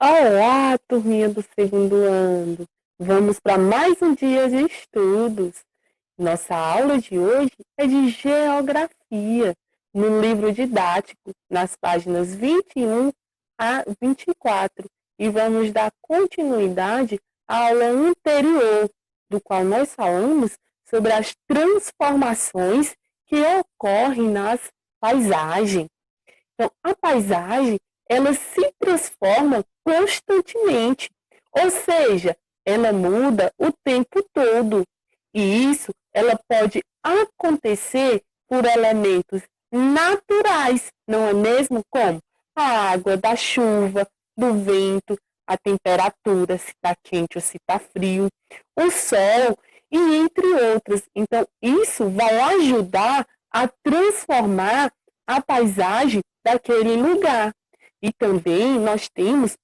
Olá, turminha do segundo ano. Vamos para mais um dia de estudos. Nossa aula de hoje é de geografia, no livro didático, nas páginas 21 a 24. E vamos dar continuidade à aula anterior, do qual nós falamos sobre as transformações que ocorrem nas paisagens. Então, a paisagem, ela se transforma constantemente, ou seja, ela muda o tempo todo. E isso, ela pode acontecer por elementos naturais, não é mesmo? Como a água da chuva, do vento, a temperatura, se está quente ou se está frio, o sol, e entre outras. Então, isso vai ajudar a transformar a paisagem daquele lugar. E também nós temos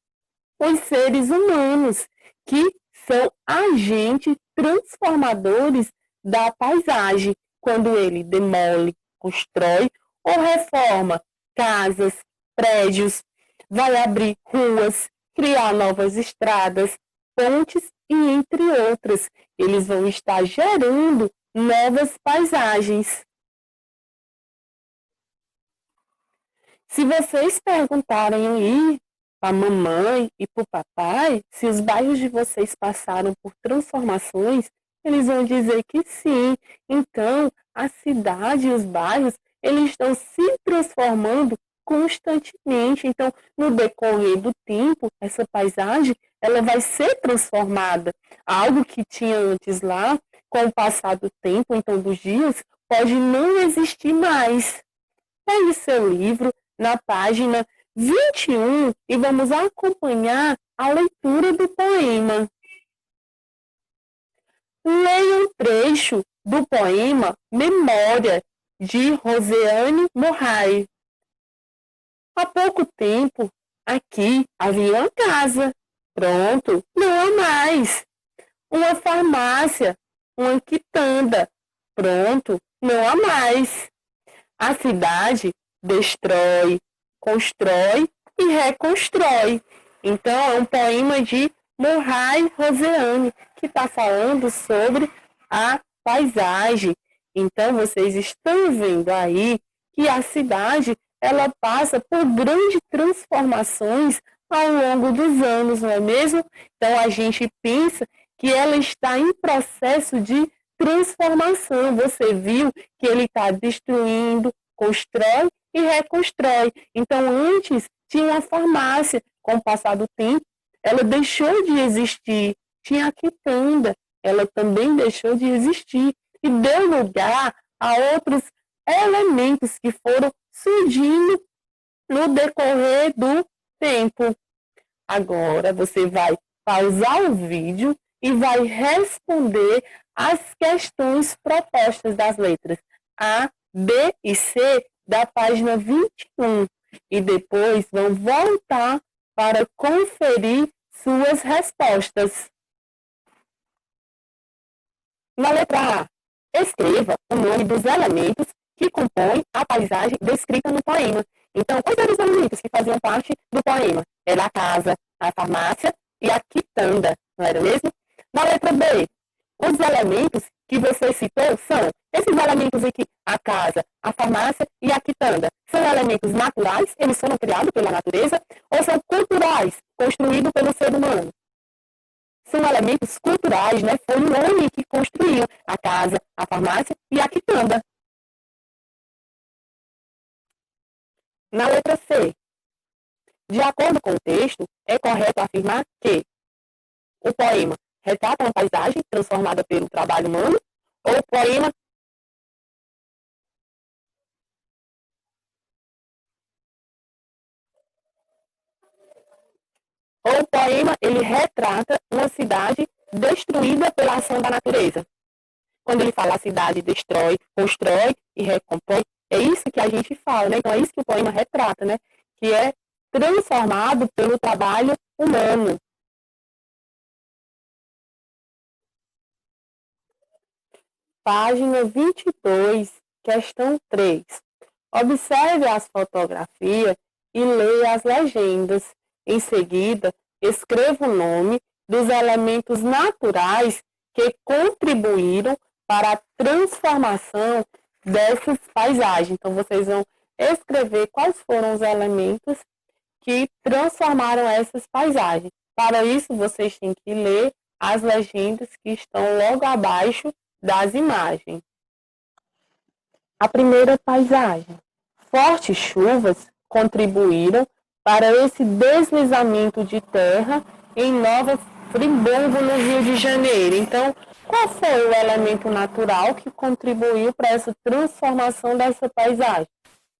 os seres humanos, que são agentes transformadores da paisagem, quando ele demole, constrói ou reforma casas, prédios, vai abrir ruas, criar novas estradas, pontes e entre outras. Eles vão estar gerando novas paisagens. Se vocês perguntarem aí para a mamãe e para o papai se os bairros de vocês passaram por transformações, eles vão dizer que sim. Então, a cidade e os bairros, eles estão se transformando constantemente. Então, no decorrer do tempo, essa paisagem, ela vai ser transformada. Algo que tinha antes lá, com o passar do tempo, então dos dias, pode não existir mais. Pegue seu livro na página 21 e vamos acompanhar a leitura do poema. Leia um trecho do poema Memória, de Rosiane Morrai. Há pouco tempo, aqui havia uma casa. Pronto, não há mais. Uma farmácia, uma quitanda. Pronto, não há mais. A cidade destrói, constrói e reconstrói. Então, é um poema de Morrai Roseane, que está falando sobre a paisagem. Então, vocês estão vendo aí que a cidade, ela passa por grandes transformações ao longo dos anos, não é mesmo? Então, a gente pensa que ela está em processo de transformação. Você viu que ele está destruindo, constrói e reconstrói. Então, antes tinha uma farmácia, com o passar do tempo, ela deixou de existir. Tinha a quitanda, ela também deixou de existir e deu lugar a outros elementos que foram surgindo no decorrer do tempo. Agora você vai pausar o vídeo e vai responder as questões propostas das letras A, B e C da página 21. E depois vão voltar para conferir suas respostas. Na letra A, escreva o nome dos elementos que compõem a paisagem descrita no poema. Então, quais eram os elementos que faziam parte do poema? Era a casa, a farmácia e a quitanda, não era mesmo? Na letra B, os elementos que você citou são esses elementos aqui, a casa, a farmácia e a quitanda. São elementos naturais, eles foram criados pela natureza, ou são culturais, construídos pelo ser humano? São elementos culturais, né? Foi o homem que construiu a casa, a farmácia e a quitanda. Na letra C, de acordo com o texto, é correto afirmar que o poema retrata uma paisagem transformada pelo trabalho humano, ou o poema ele retrata uma cidade destruída pela ação da natureza. Quando ele fala a cidade destrói, constrói e recompõe, é isso que a gente fala, né? Então é isso que o poema retrata, né? Que é transformado pelo trabalho humano. Página 22, questão 3. Observe as fotografias e leia as legendas. Em seguida, escreva o nome dos elementos naturais que contribuíram para a transformação dessas paisagens. Então, vocês vão escrever quais foram os elementos que transformaram essas paisagens. Para isso, vocês têm que ler as legendas que estão logo abaixo das imagens. A primeira paisagem. Fortes chuvas contribuíram para esse deslizamento de terra em Nova Friburgo, no Rio de Janeiro. Então, qual foi o elemento natural que contribuiu para essa transformação dessa paisagem?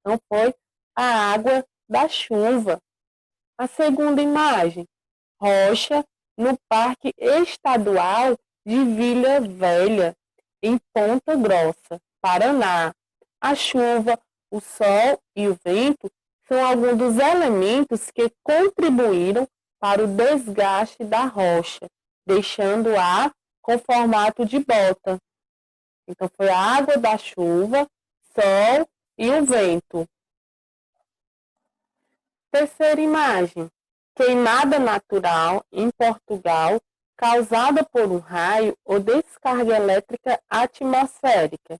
Então, foi a água da chuva. A segunda imagem, rocha no Parque Estadual de Vila Velha, em Ponta Grossa, Paraná. A chuva, o sol e o vento são alguns dos elementos que contribuíram para o desgaste da rocha, deixando-a com formato de bota. Então, foi a água da chuva, sol e o vento. Terceira imagem, queimada natural em Portugal, causada por um raio ou descarga elétrica atmosférica.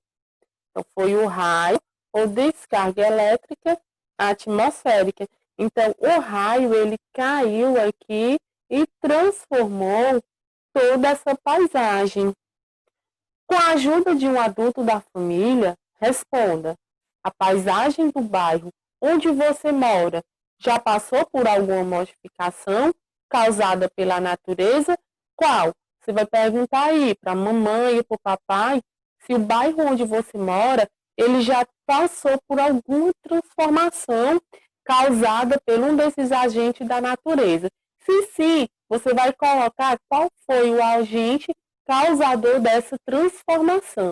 Então, foi o raio ou descarga elétrica atmosférica. Então, o raio, ele caiu aqui e transformou toda essa paisagem. Com a ajuda de um adulto da família, responda: a paisagem do bairro onde você mora já passou por alguma modificação causada pela natureza? Qual? Você vai perguntar aí para a mamãe e para o papai se o bairro onde você mora, ele já passou por alguma transformação causada por um desses agentes da natureza. Se sim, você vai colocar qual foi o agente causador dessa transformação.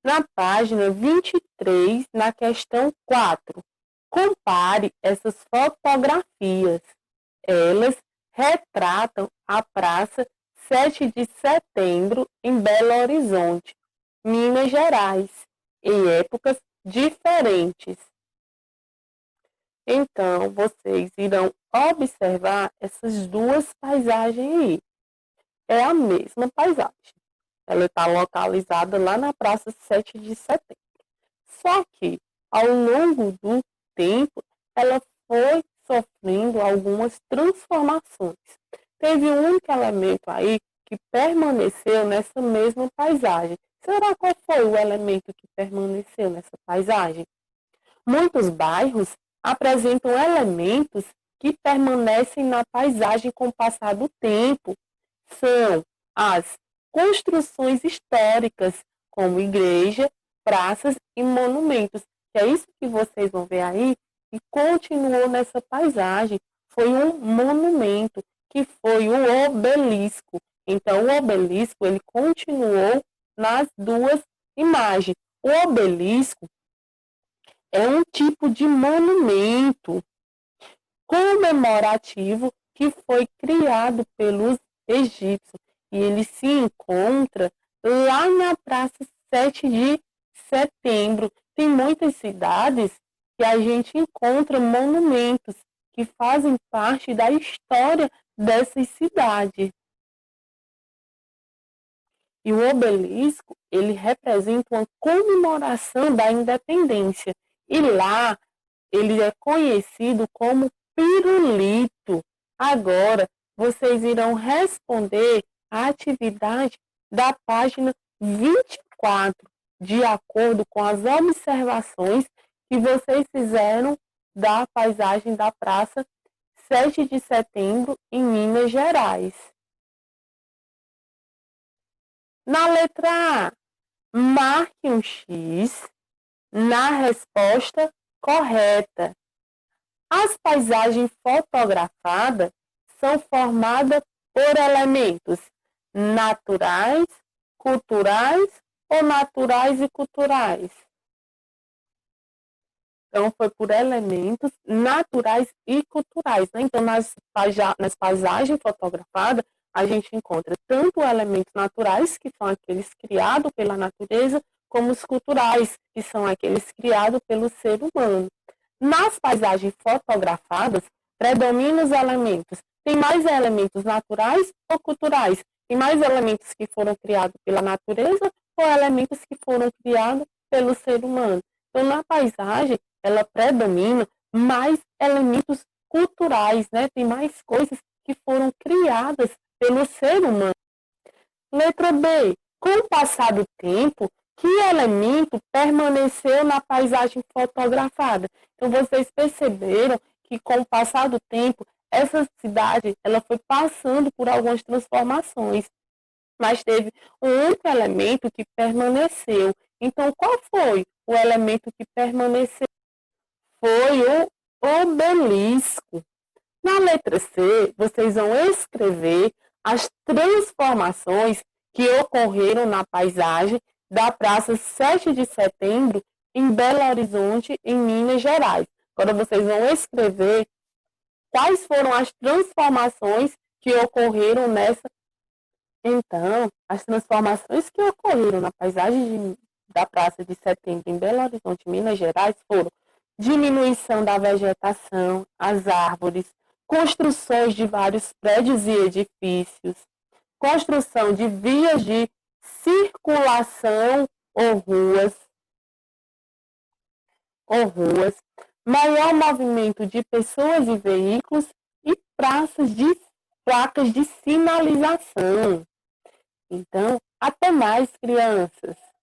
Na página 23, na questão 4, compare essas fotografias. Elas retratam a Praça 7 de Setembro em Belo Horizonte, Minas Gerais, em épocas diferentes. Então, vocês irão observar essas duas paisagens aí. É a mesma paisagem. Ela está localizada lá na Praça 7 de Setembro. Só que, ao longo do tempo, ela foi sofrendo algumas transformações. Teve um único elemento aí que permaneceu nessa mesma paisagem. Será qual foi o elemento que permaneceu nessa paisagem? Muitos bairros apresentam elementos que permanecem na paisagem com o passar do tempo. São as construções históricas, como igreja, praças e monumentos. Que é isso que vocês vão ver aí, e continuou nessa paisagem. Foi um monumento, que foi o obelisco. Então, o obelisco, ele continuou nas duas imagens. O obelisco é um tipo de monumento comemorativo que foi criado pelos egípcios. E ele se encontra lá na Praça 7 de Setembro. Tem muitas cidades que a gente encontra monumentos que fazem parte da história dessas cidades. E o obelisco, ele representa uma comemoração da independência. E lá, ele é conhecido como pirulito. Agora, vocês irão responder a atividade da página 24, de acordo com as observações que vocês fizeram da paisagem da Praça 7 de Setembro, em Minas Gerais. Na letra A, marque um X na resposta correta. As paisagens fotografadas são formadas por elementos naturais, culturais ou naturais e culturais? Então, foi por elementos naturais e culturais, né? Então, nas paisagens fotografadas, a gente encontra tanto elementos naturais, que são aqueles criados pela natureza, como os culturais, que são aqueles criados pelo ser humano. Nas paisagens fotografadas, predominam os elementos? Tem mais elementos naturais ou culturais? Tem mais elementos que foram criados pela natureza ou elementos que foram criados pelo ser humano? Então, na paisagem, ela predomina mais elementos culturais, né? Tem mais coisas que foram criadas pelo ser humano. Letra B. Com o passar do tempo, que elemento permaneceu na paisagem fotografada? Então, vocês perceberam que com o passar do tempo, essa cidade ela foi passando por algumas transformações, mas teve um único elemento que permaneceu. Então, qual foi o elemento que permaneceu? Foi o obelisco. Na letra C, vocês vão escrever as transformações que ocorreram na paisagem da Praça 7 de Setembro, em Belo Horizonte, em Minas Gerais. Agora vocês vão escrever quais foram as transformações que ocorreram nessa. Então, as transformações que ocorreram na paisagem da Praça de Setembro, em Belo Horizonte, Minas Gerais, foram diminuição da vegetação, as árvores, construções de vários prédios e edifícios, construção de vias de circulação ou ruas, maior movimento de pessoas e veículos e placas de sinalização. Então, até mais, crianças!